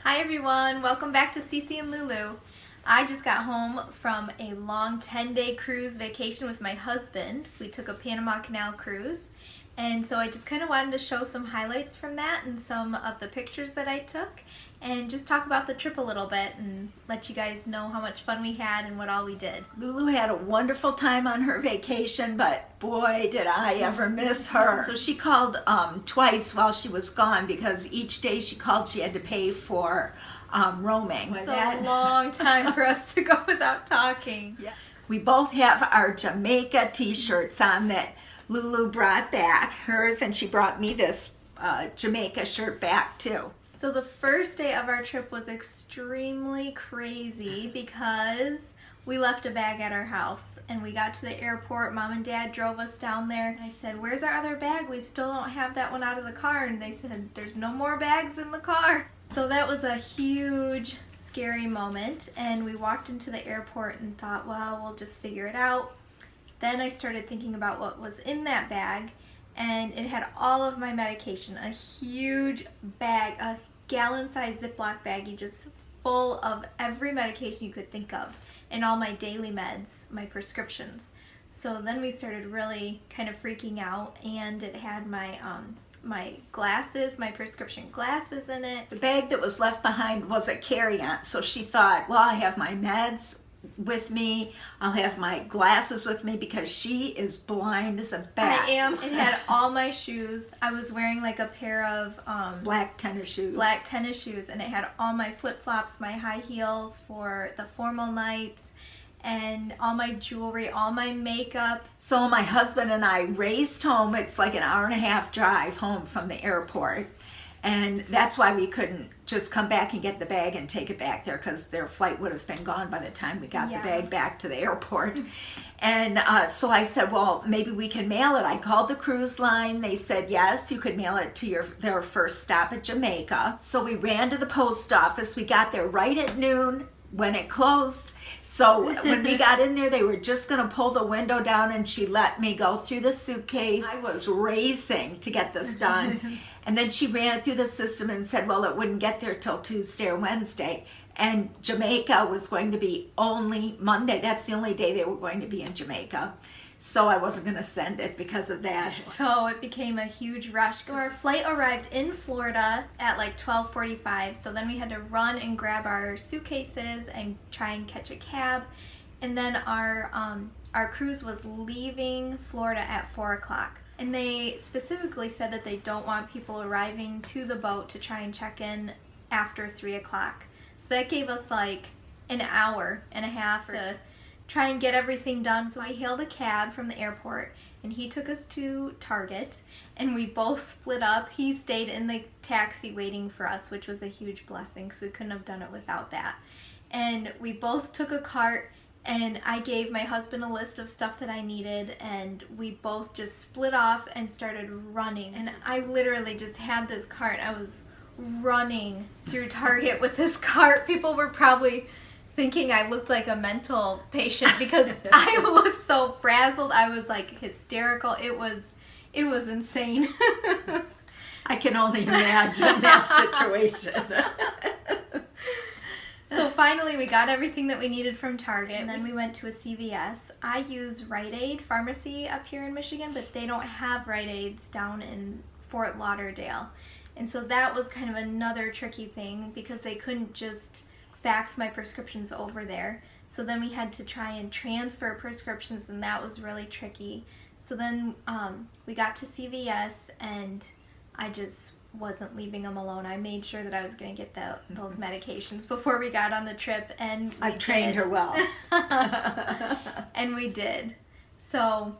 Hi everyone, welcome back to Cece and Lulu. I just got home from a long 10-day cruise vacation with my husband. We took a Panama Canal cruise, and so I just kind of wanted to show some highlights from that and some of the pictures that I took and just talk about the trip a little bit and let you guys know how much fun we had and what all we did. Lulu had a wonderful time on her vacation, but boy did I ever miss her. So she called twice while she was gone because each day she called she had to pay for roaming. It's a long time for us to go without talking. Yeah. We both have our Jamaica t-shirts on that Lulu brought back, hers, and she brought me this Jamaica shirt back too. So the first day of our trip was extremely crazy because we left a bag at our house and we got to the airport. Mom and Dad drove us down there. I said, "Where's our other bag? We still don't have that one out of the car." And they said, "There's no more bags in the car." So that was a huge, scary moment. And we walked into the airport and thought, well, we'll just figure it out. Then I started thinking about what was in that bag. And it had all of my medication, a huge bag, a gallon-sized Ziploc baggie just full of every medication you could think of, and all my daily meds, my prescriptions. So then we started really kind of freaking out, and it had my glasses, my prescription glasses in it. The bag that was left behind was a carry-on, so she thought, well, I have my meds with me, I'll have my glasses with me because she is blind as a bat. I am. It had all my shoes. I was wearing like a pair of black tennis shoes. And it had all my flip-flops, my high heels for the formal nights, and all my jewelry, all my makeup. So my husband and I raced home. It's like an hour and a half drive home from the airport. And that's why we couldn't just come back and get the bag and take it back there, because their flight would have been gone by the time we got the bag back to the airport. And so I said, well, maybe we can mail it. I called the cruise line. They said, yes, you could mail it to their first stop at Jamaica. So we ran to the post office. We got there right at noon when it closed. So when we got in there, they were just going to pull the window down, and she let me go through the suitcase. I was racing to get this done. And then she ran it through the system and said, well, it wouldn't get there till Tuesday or Wednesday. And Jamaica was going to be only Monday. That's the only day they were going to be in Jamaica. So I wasn't going to send it because of that. So it became a huge rush. So our flight arrived in Florida at like 12:45. So then we had to run and grab our suitcases and try and catch a cab. And then our cruise was leaving Florida at 4 o'clock. And they specifically said that they don't want people arriving to the boat to try and check in after 3 o'clock. So that gave us like an hour and a half to try and get everything done. So I hailed a cab from the airport, and he took us to Target, and we both split up. He stayed in the taxi waiting for us, which was a huge blessing because we couldn't have done it without that. And we both took a cart, and I gave my husband a list of stuff that I needed, and we both just split off and started running. And I literally just had this cart. I was running through Target with this cart. People were probably thinking I looked like a mental patient because I looked so frazzled. I was like hysterical. It was insane. I can only imagine that situation. So finally we got everything that we needed from Target, and then we went to a CVS. I use Rite Aid Pharmacy up here in Michigan, but they don't have Rite Aids down in Fort Lauderdale. And so that was kind of another tricky thing because they couldn't just fax my prescriptions over there. So then we had to try and transfer prescriptions, and that was really tricky. So then we got to CVS, and I just wasn't leaving them alone. I made sure that I was going to get those medications before we got on the trip, and I've trained her well. And we did. So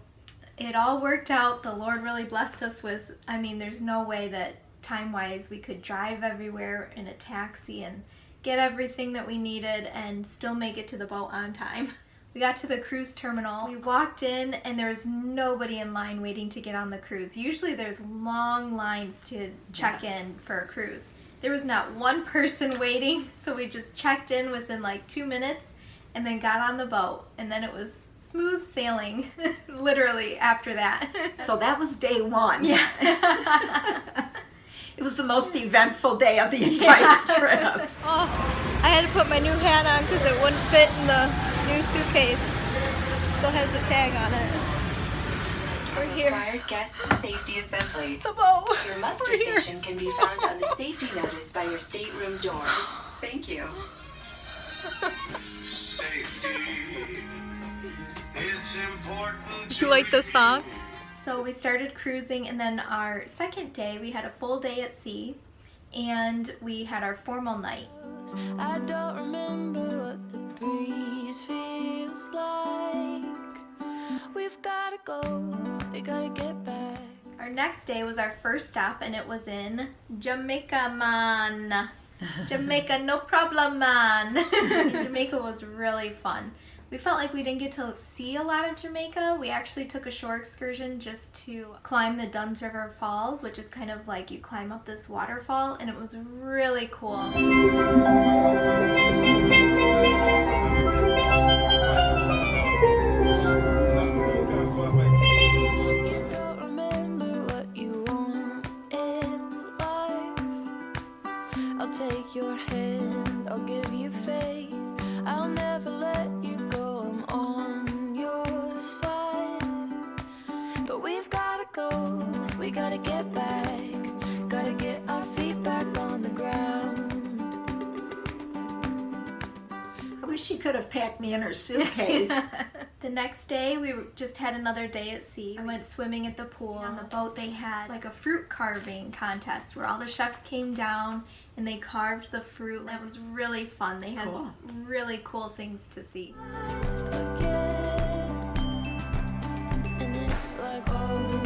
it all worked out. The Lord really blessed us with, I mean, there's no way that time-wise we could drive everywhere in a taxi and get everything that we needed and still make it to the boat on time. We got to the cruise terminal. We walked in, and there was nobody in line waiting to get on the cruise. Usually there's long lines to check in for a cruise. There was not one person waiting, so we just checked in within like 2 minutes and then got on the boat, and then it was smooth sailing literally after that. So that was day one. Yeah. It was the most eventful day of the entire trip. Oh, I had to put my new hat on because it wouldn't fit in the new suitcase. Still has the tag on it. We're here. Required guest safety assembly. The boat. Your muster We're here. station can be found on the safety notice by your stateroom door. Thank you. Safety. It's important. You like this song? So we started cruising, and then our second day we had a full day at sea, and we had our formal night. I don't remember what the breeze feels like. We've gotta go, we gotta get back. Our next day was our first stop, and it was in Jamaica, man. Jamaica, no problem, man. Jamaica was really fun. We felt like we didn't get to see a lot of Jamaica. We actually took a shore excursion just to climb the Dunn's River Falls, which is kind of like you climb up this waterfall, and it was really cool. You don't remember what you want in life. I'll take your hand, I'll give you faith. I'll never let you go, I'm on your side. But we've gotta go, we gotta get back. Gotta get our feet back on the ground. I wish she could have packed me in her suitcase. The next day, we just had another day at sea. I went swimming at the pool. On the boat, they had like a fruit carving contest where all the chefs came down and they carved the fruit. That was really fun. They had Cool. really cool things to see. Again. And it's like, oh,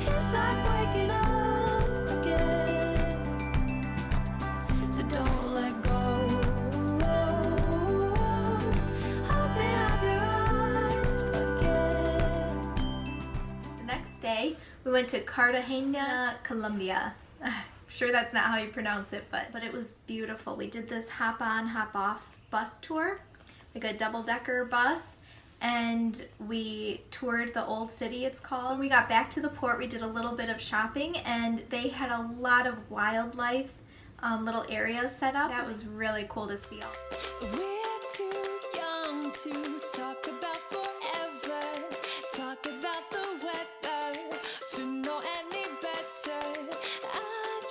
it's like waking up again. So don't let go. Open up your eyes again. The next day, we went to Cartagena, Colombia. I'm sure that's not how you pronounce it, but it was beautiful. We did this hop-on, hop-off bus tour, like a double-decker bus, and we toured the old city, it's called. When we got back to the port, we did a little bit of shopping, and they had a lot of wildlife, little areas set up. That was really cool to see. We're too young to talk about forever. Talk about the weather to know any better. I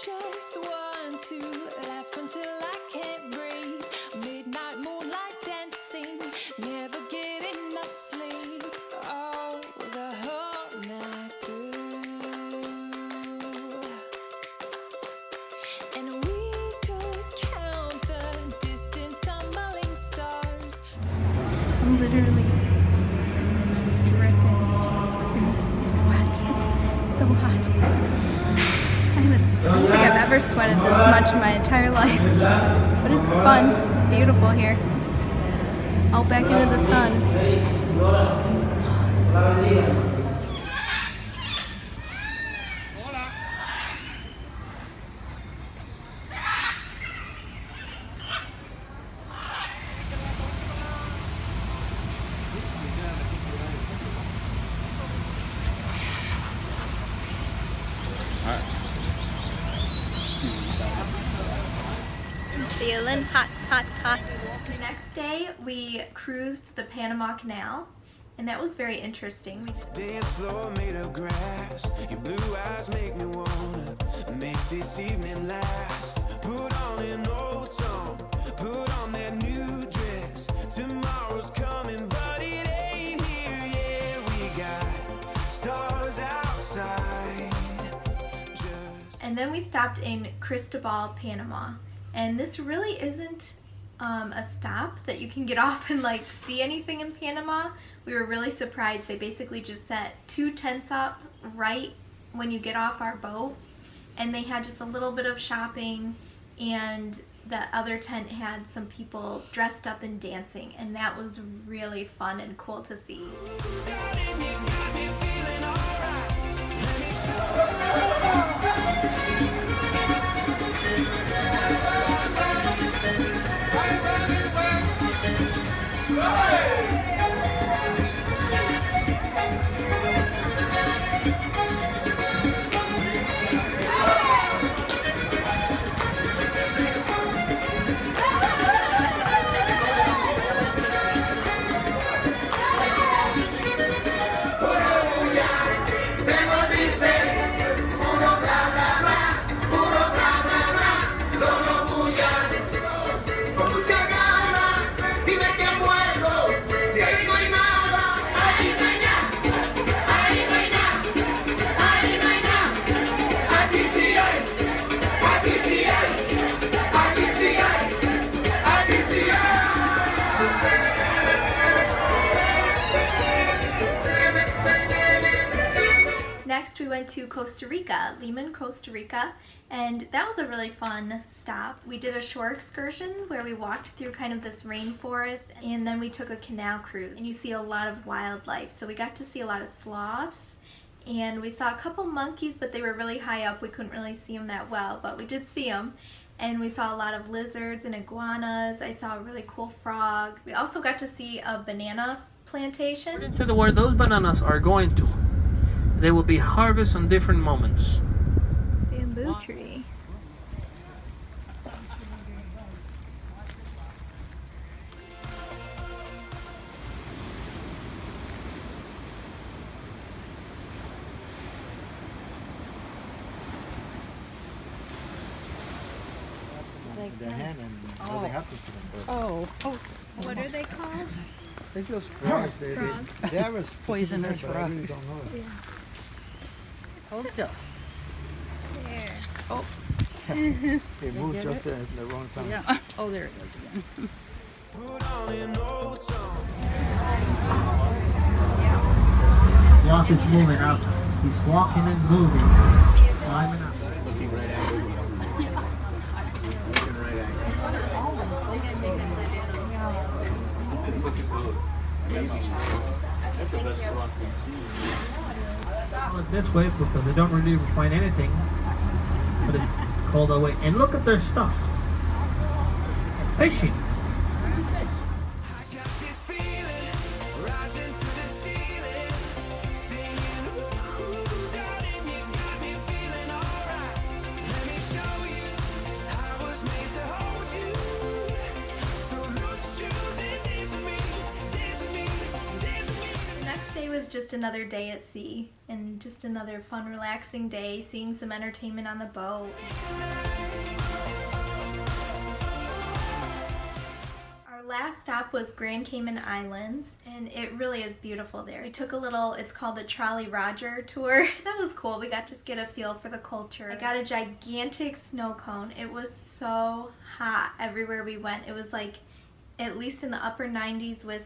just want to laugh until I can't breathe. Midnight moonlight dancing, never get enough sleep. Oh, the whole night through. And we could count the distant tumbling stars. I'm literally dripping in sweat. So hot. I don't think I've ever sweated this much in my entire life. But it's fun. It's beautiful here. Out back into the sun. Feeling hot, hot, hot. The next day, we cruised the Panama Canal, and that was very interesting. Dance floor made of grass. Your blue eyes make me wanna make this evening last. Put on an old song, put on that new dress. Tomorrow's coming, but it ain't here yet. We got stars outside. And then we stopped in Cristobal, Panama. And this really isn't a stop that you can get off and like see anything in Panama. We were really surprised. They basically just set 2 tents up right when you get off our boat, and they had just a little bit of shopping, and the other tent had some people dressed up and dancing, and that was really fun and cool to see. went to Costa Rica, Lima, Costa Rica, and that was a really fun stop. We did a shore excursion where we walked through kind of this rainforest, and then we took a canal cruise, and you see a lot of wildlife. So we got to see a lot of sloths, and we saw a couple monkeys, but they were really high up. We couldn't really see them that well, but we did see them. And we saw a lot of lizards and iguanas. I saw a really cool frog. We also got to see a banana plantation. According to where those bananas are going to, they will be harvested on different moments. Bamboo tree. Their hand and nothing happens to them. But What are they called? they're just frogs. They have a poisonous frog. I really don't know it. Hold still. There. They moved just at the wrong time. Yeah. Oh, there it goes again. Put on an old song. Walk is moving up. He's walking and moving. Climbing up. Looking right at you. Looking right at Well, this way because they don't really find anything. But it's cold away. And look at their stuff. Fishing. I got this feeling rising through the ceiling, singing, ooh, darling, you got me feeling alright. Let me show you I was made to hold you. So loose shoes and dance with me, dance with me, dance with me. The next day was just another day at sea and just another fun, relaxing day, seeing some entertainment on the boat. Our last stop was Grand Cayman Islands, and it really is beautiful there. We took a little, it's called the Trolley Roger tour. That was cool. We got to get a feel for the culture. I got a gigantic snow cone. It was so hot everywhere we went. It was like at least in the upper 90s with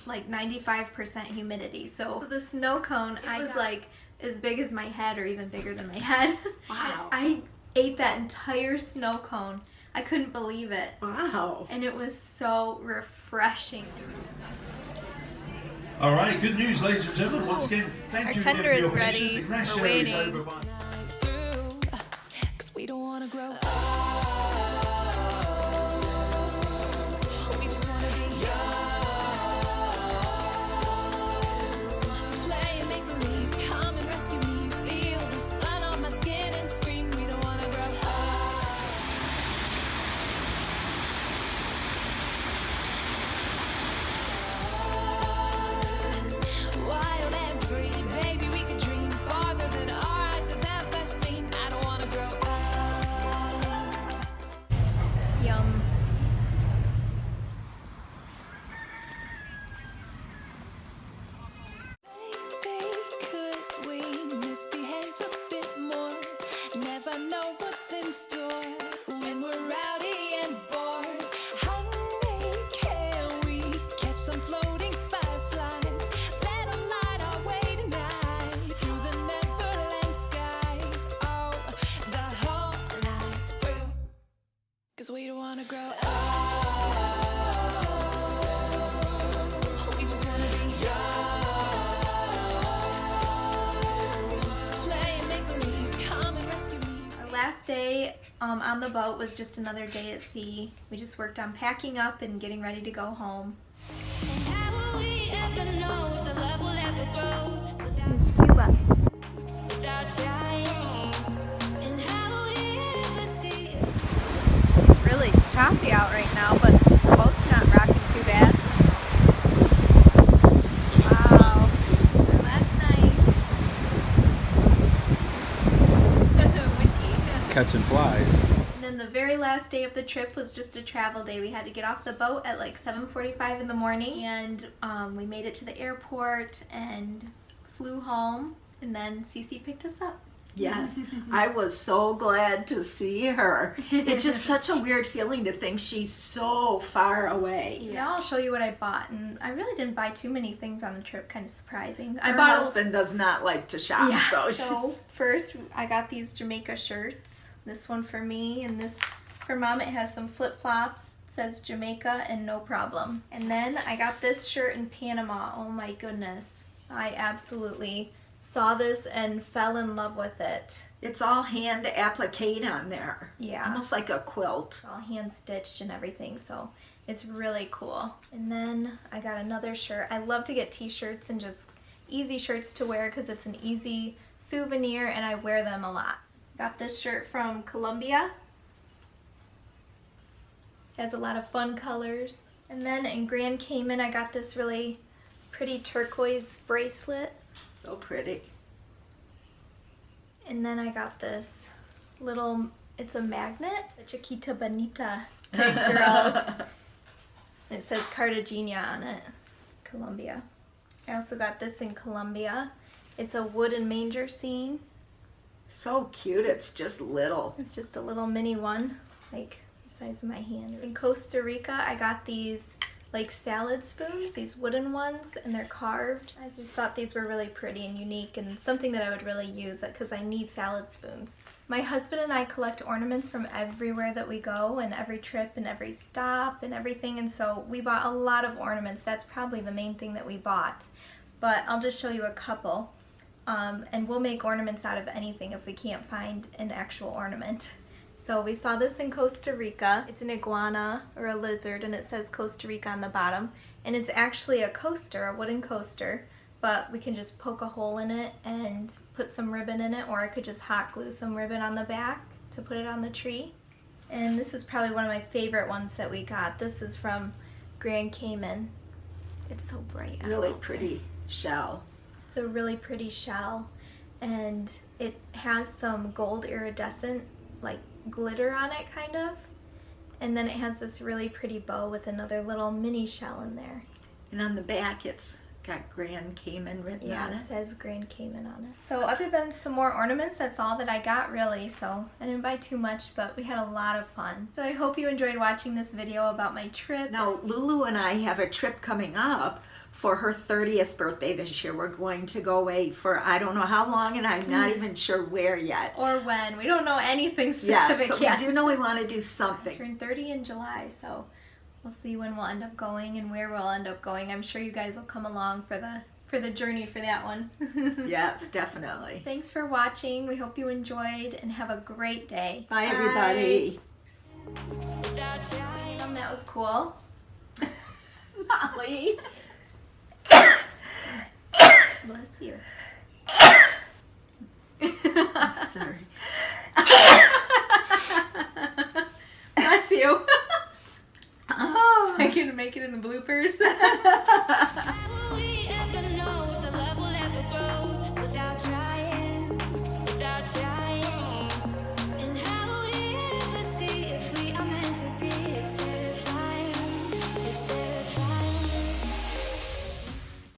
like 95% humidity. So the snow cone, I was like as big as my head or even bigger than my head. Wow. I ate that entire snow cone. I couldn't believe it. Wow. And it was so refreshing. All right, good news, ladies and gentlemen. Once again, thank Our you tender again is for your ready. patience. Ignacio We're is waiting. over by- Through, 'cause we don't wanna grow up. We just wanna be young. Play and make believe, come and rescue me. Feel the sun on my skin and scream. We don't wanna grow up. Wild and free, baby, we could dream farther than our eyes have ever seen. I don't wanna grow up. Yum. Baby, could we misbehave a bit more? Never know what's in store when we're rowdy and bored. Honey, can we catch some floating fireflies? Let 'em light our way tonight through the Neverland skies. Oh, the whole night through. 'Cause we don't wanna grow up. We just wanna be young. Play and make believe, come and rescue me. Our last day on the boat was just another day at sea. We just worked on packing up and getting ready to go home. How will we ever know if the love will ever grow without, Cuba. without trying? And how will we ever see Really choppy out right now, but the boat's not rocking too bad. Wow. Our last night. Winky. Catching flies. And then the very last day of the trip was just a travel day. We had to get off the boat at like 7:45 in the morning, and we made it to the airport and flew home, and then Cece picked us up. Yes, I was so glad to see her. It's just such a weird feeling to think she's so far away. Now I'll show you what I bought, and I really didn't buy too many things on the trip, kind of surprising. Her husband does not like to shop, Yeah, so so first I got these Jamaica shirts. This one for me, and this for Mom. It has some flip-flops. It says Jamaica and no problem. And then I got this shirt in Panama. Oh my goodness. I absolutely saw this and fell in love with it. it's all hand applique on there. Yeah. Almost like a quilt. It's all hand stitched and everything, so it's really cool. And then I got another shirt. I love to get t-shirts and just easy shirts to wear because it's an easy souvenir and I wear them a lot. Got this shirt from Colombia. It has a lot of fun colors. And then in Grand Cayman I got this really pretty turquoise bracelet. So pretty. And then I got this little, it's a magnet, a Chiquita Bonita type girls. And it says Cartagena on it, Colombia. I also got this in Colombia. It's a wooden manger scene. So cute, it's just little. It's just a little mini one, like the size of my hand. In Costa Rica, I got these like salad spoons, these wooden ones, and they're carved. I just thought these were really pretty and unique and something that I would really use because I need salad spoons. My husband and I collect ornaments from everywhere that we go and every trip and every stop and everything, and so we bought a lot of ornaments. That's probably the main thing that we bought, but I'll just show you a couple. And we'll make ornaments out of anything if we can't find an actual ornament. So we saw this in Costa Rica. It's an iguana or a lizard and it says Costa Rica on the bottom. And it's actually a coaster, a wooden coaster, but we can just poke a hole in it and put some ribbon in it, or I could just hot glue some ribbon on the back to put it on the tree. And this is probably one of my favorite ones that we got. This is from Grand Cayman. It's so bright. Really pretty shell. It's a really pretty shell and it has some gold iridescent like glitter on it kind of, and then it has this really pretty bow with another little mini shell in there. And on the back it's got Grand Cayman written on Yeah, it. it says Grand Cayman on it. So other than some more ornaments, that's all that I got really, so I didn't buy too much, but we had a lot of fun. So I hope you enjoyed watching this video about my trip. Now Lulu and I have a trip coming up for her 30th birthday this year. We're going to go away for I don't know how long, and I'm not even sure where yet. Or when. We don't know anything Yes, specific but yet. we do know we want to do I something. turn 30 in July, so we'll see when we'll end up going and where we'll end up going. I'm sure you guys will come along for the journey for that one. Yes, definitely. Thanks for watching. We hope you enjoyed and have a great day. Bye, everybody. That was cool. Molly. Bless you. Sorry. Bless you. Oh. So I can make it in the bloopers. How will we ever know if the love will ever grow without trying, without trying?